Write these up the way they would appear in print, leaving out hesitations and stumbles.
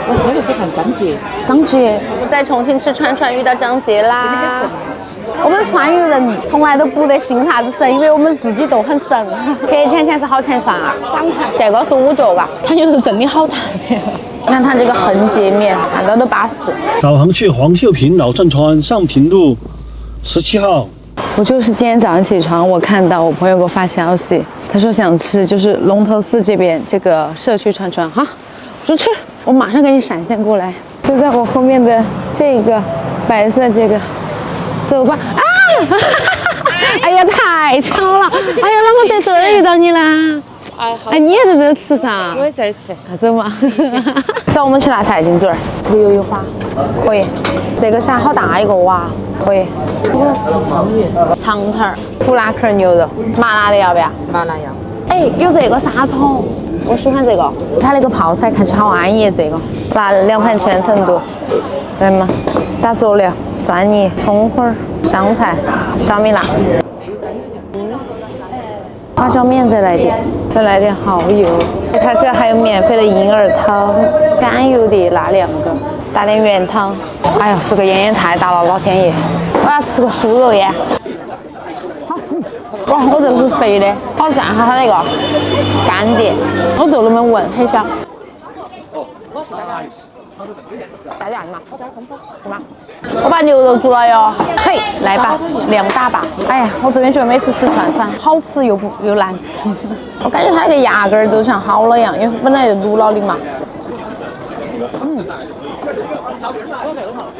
我现在是看张杰。张杰在重庆吃串串遇到张杰啦。我们川渝人从来都不得信啥子神，因为我们自己都很神。客钱是好钱算啊，这个是5角吧？它牛肉真的好大片。你看它这个横截面，看到都巴适。导航去黄秀坪老站川上平路17号。我就是今天早上起床，我看到我朋友给我发消息，他说想吃就是龙头寺这边这个社区串串哈，我说吃，我马上给你闪现过来，就在我后面的这个白色这个，走吧啊！哎呀，太巧了！哎呀，啷个在这儿遇到你啦？哎，你也在这吃噻？我也在这吃。走嘛。走，我们去拿菜金嘴儿，这个鱿鱼花可以，这个虾好大一个哇，可以。我要吃鲳鱼、长腿儿、胡辣壳牛肉，麻辣的要不要？麻辣要。哎，有这个沙葱，我喜欢这个，它那个泡菜看起来好安逸。这个拿2盘千层肚，对吗？打佐料，蒜泥、葱花、香菜、小米辣。花椒面再来点，再来点蚝油。它这还有免费的银耳汤，甘油的那2个，打点原汤。哎呀，这个烟太大了，老天爷！我要吃个酥肉烟。好，哇，我这个是肥的，好赞哈，它那个干碟，我就那么闻，很香。加点嘛，对吗？我把牛肉煮了哟，嘿，来吧，2大把。哎呀，我这边觉得每次吃串串好吃又难吃，我感觉它那个牙根儿都像好了一样，因为本来就卤了的嘛。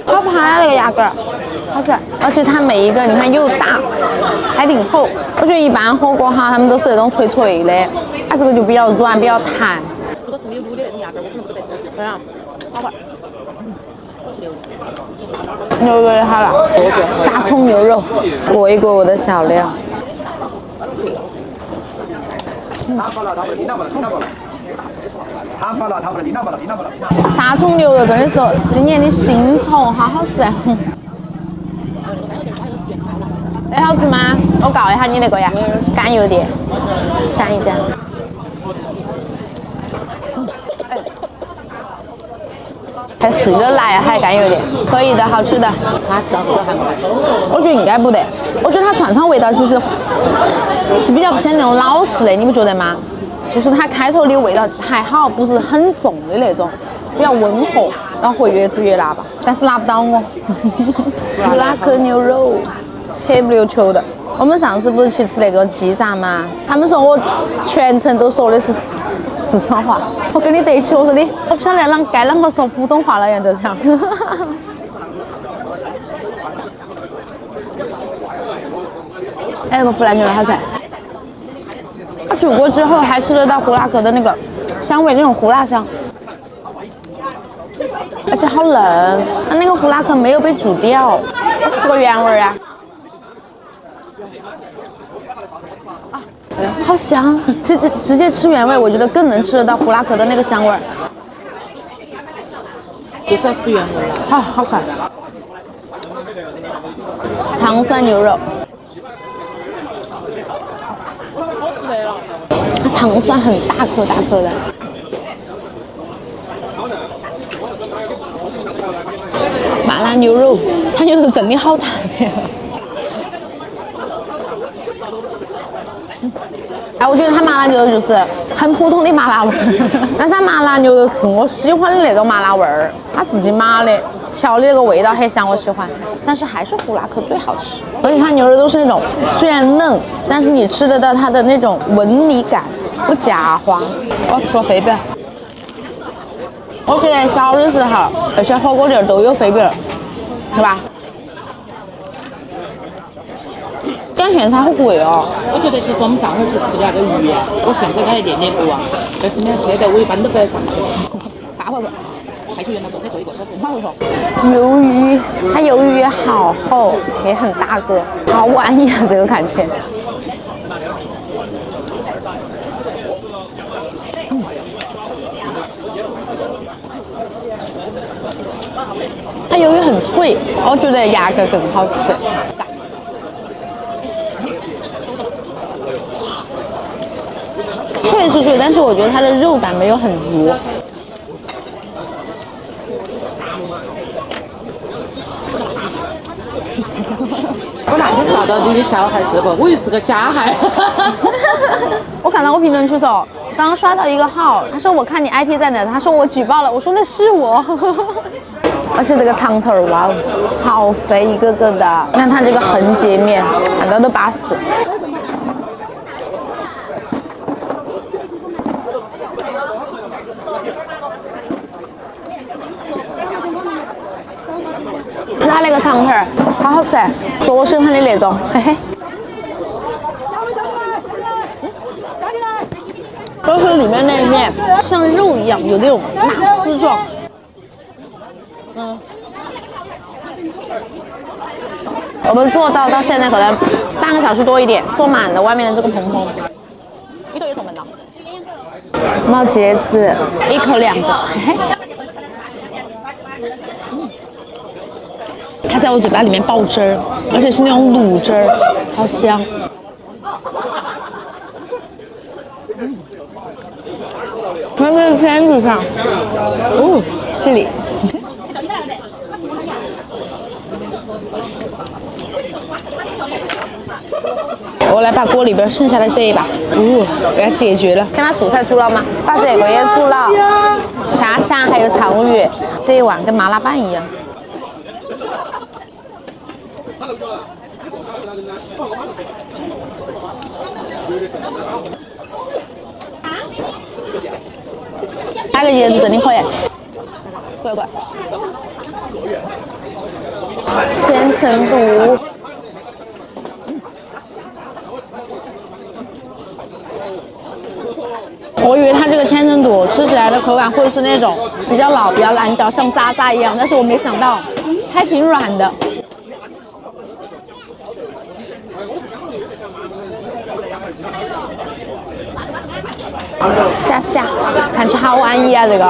好拍那个牙根儿，好吃，而且它每一个你看又大，还挺厚。我觉得一般火锅哈，他们都是那种脆脆的，它这个就比较软，比较弹。如果是没有卤的那种牙根，我可能不得吃。对啊，好吧。我吃牛肉也好了，沙葱牛肉，裹一裹我的小料。沙葱牛肉真的是今年的新宠，好好吃哎！那好吃吗？我告一下你那个呀，甘油碟，蘸一蘸。还是有点辣，还甘油点，可以的，好吃的。他吃到这个还没？我觉得应该不得，我觉得它串串味道其实是比较偏那种老式的，你不觉得吗？就是它开头的味道还好，不是很重的那种，比较温和，然后会越煮越辣吧，但是辣不到我。胡辣壳牛肉，黑不溜秋的。我们上次不是去吃那个鸡杂吗？他们说我全程都说的是四川话，我跟你对起，我说的，我不晓得该啷个说普通话了，杨哲强。哎，个湖南牛肉好吃。它煮过之后还吃得到胡辣壳的那个香味，那种胡辣香，而且好嫩，它那个胡辣壳没有被煮掉，我吃个原味啊。好香！直接吃原味，我觉得更能吃得到胡辣壳的那个香味儿。就是要吃原味了。好看。糖蒜牛肉，好吃来了。它糖蒜很大颗大颗的。麻辣牛肉，它牛肉真的好大片。哎，我觉得它麻辣牛肉就是很普通的麻辣味儿，但是它麻辣牛肉是我喜欢的那种麻辣味儿，它自己麻的，调的那个味道很香，我喜欢。但是还是胡辣壳最好吃，而且它牛肉都是那种虽然嫩，但是你吃得到它的那种纹理感，不假滑。我吃个飞饼，我觉得小的时候那些火锅店都有飞饼，对吧？感觉它好贵哦。我觉得其实我们上回去吃的那个鱼啊，我现在还念念不忘，但是没有车的，我一般都不要上去。8回份，派出原来坐车坐1个小时。8回份。鱿鱼，它鱿鱼也好厚，也很大个，好安逸啊！这个看起来。它鱿鱼很脆，我觉得牙根更好吃。脆是脆，但是我觉得它的肉感没有很足。我那天刷到你的小孩是不？我又是个假孩。我看到我评论区说，刚刷到一个号，他说我看你 IP 在哪，他说我举报了，我说那是我。而且这个长头儿，哇哦，好肥一个个的。你看它这个横截面，看到都巴适。是它那个长腿儿，好好吃，是我喜欢的那种，嘿嘿。都是里面那一面像肉一样，有那种纳丝状。我们做到现在可能半个小时多一点，做满了外面的这个蓬蓬。一对一桶门的，毛茄子1口2个，嘿嘿。它在我嘴巴里面爆汁儿，而且是那种卤汁儿，好香。放在签子上，哦，这里。我来把锅里边剩下的这一把，给它解决了。先把蔬菜煮了吗？把这个也煮了，虾还有鲳鱼，这一碗跟麻辣拌一样。加个椰子真的可以，乖乖。千层肚。我以为它这个千层肚吃起来的口感会是那种比较老、比较烂嚼，像渣渣一样，但是我没想到还挺软的。虾，看起来好安逸啊，这个。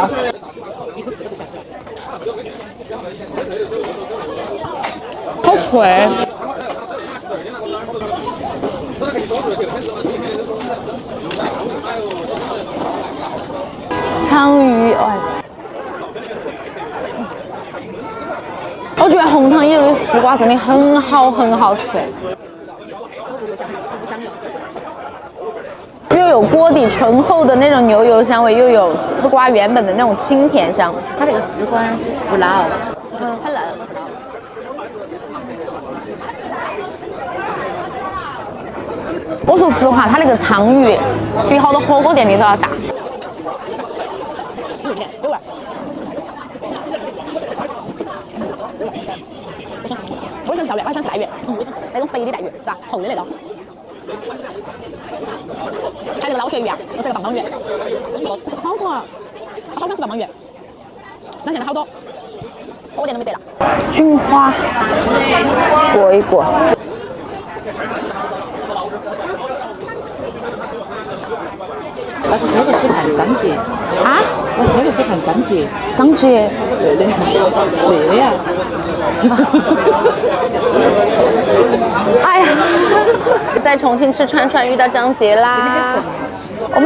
好脆。鲳鱼，哎，我觉得红糖椰肉的丝瓜真的很好吃。又有锅底醇厚的那种牛油香味，又有丝瓜原本的那种清甜香。它这个丝瓜不老，很嫩。我说实话，它那个鲳鱼比好多火锅店里都要大。有味。我喜欢小鱼，我还喜欢吃带鱼，那种肥的带鱼是吧？红的那种。还有那个捞鳕鱼啊，我吃个棒棒鱼，好可爱，好想吃棒棒鱼。那现在好多火锅店都没得了。菌花，过一过。那是车头去看张杰啊？我车头去看张杰。张杰？对的，对的呀。哎呀，在重庆吃串串遇到张杰啦。我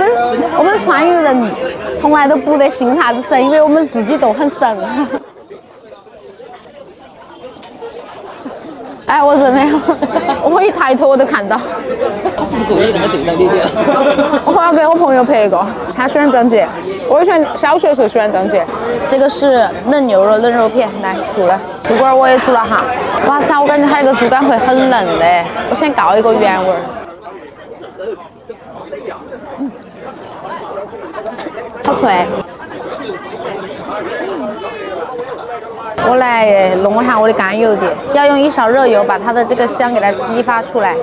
们川渝人从来都不得信啥子神，因为我们自己都很神。哎，我真的，我一抬头我都看到。他是故意那么对到你的。我要给我朋友拍一个，他喜欢张杰，我以前小学的时候喜欢张杰。这个是嫩牛肉嫩肉片，来煮了，猪肝我也煮了哈。哇塞，我感觉它那个猪肝会很嫩嘞，我先告一个原味儿。好脆。我来弄一下我的干油碟，要用1勺热油把它的这个香给它激发出来。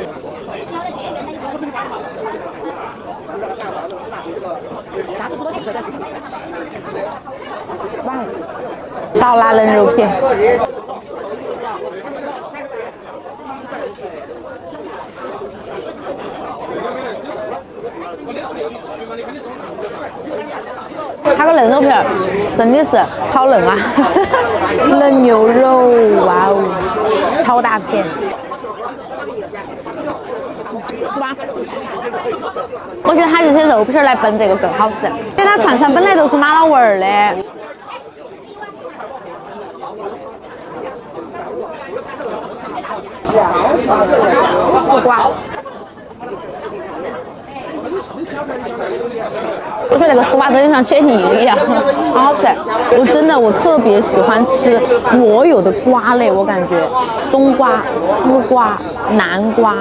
倒辣嫩肉片。它个嫩肉片真的是好嫩啊！嫩牛肉，哇哦，超大片，是吧？我觉得它这些肉片来拌这个更好吃，因为它串串本来都是麻辣味儿的。丝瓜。我觉得那个丝瓜真的像切泥一样，好好吃。我特别喜欢吃所有的瓜类，我感觉冬瓜、丝瓜、南瓜、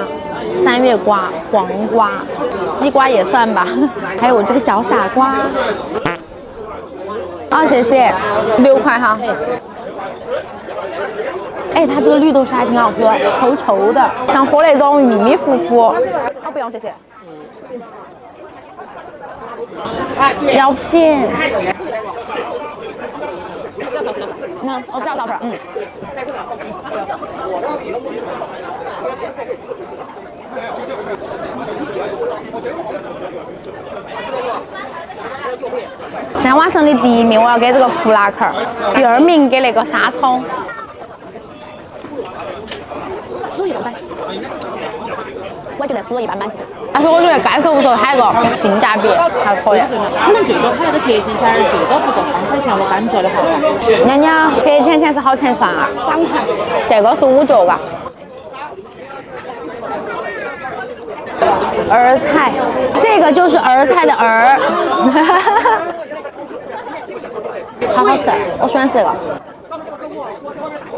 三月瓜、黄瓜、西瓜也算吧，还有我这个小傻瓜。啊，谢谢，6块哈。哎，它这个绿豆沙还挺好喝，稠稠的，像喝那种玉米糊糊。啊，不用，谢谢。药品。我找份。现在晚上的第1名我要给这个胡辣壳，第2名给那个沙葱。酥一般般，我觉得酥一般般，其实，但是我觉得该说不说，它那个性价比还可以。可能最多它那个铁签签儿最多不过3块钱，我感觉的话。娘娘，铁签签是好钱算啊？3块，这个是5角嘎。儿菜，这个就是儿菜的儿，好好吃，我喜欢吃这个。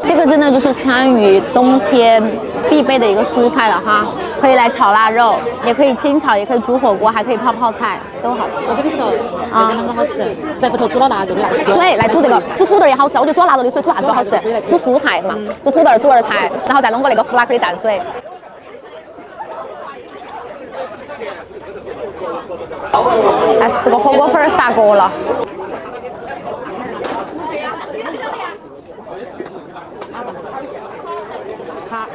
这个真的就是川渝冬天必备的一个蔬菜了哈，可以来炒腊肉，也可以清炒，也可以煮火锅，还可以泡泡菜，都好吃。我跟你说，这个啷个好吃？在不头煮了腊肉的那水，来煮这个，煮土豆也好吃。我觉得煮腊肉的水煮啥子都好吃，煮蔬菜嘛，煮土豆、煮儿菜，然后再弄个那个胡辣壳的淡水。来吃个火锅粉杀锅了。好。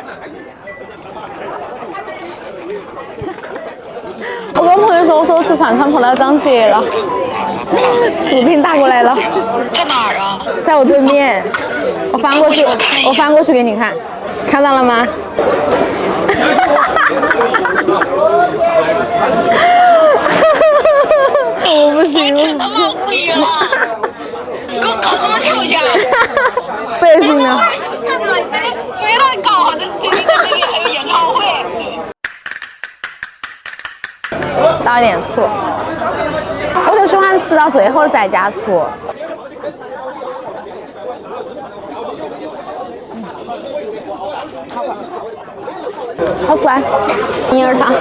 我跟朋友说，我吃串串碰到张杰了，视频打过来了。在哪儿啊？在我对面。我翻过去给你看，看到了吗？我不行，真他妈无语了！给我搞多久一下？不也行呢？真的，绝对搞！这里还有演唱会。倒一点醋，我就喜欢吃到最后再加醋。好酸，银耳汤。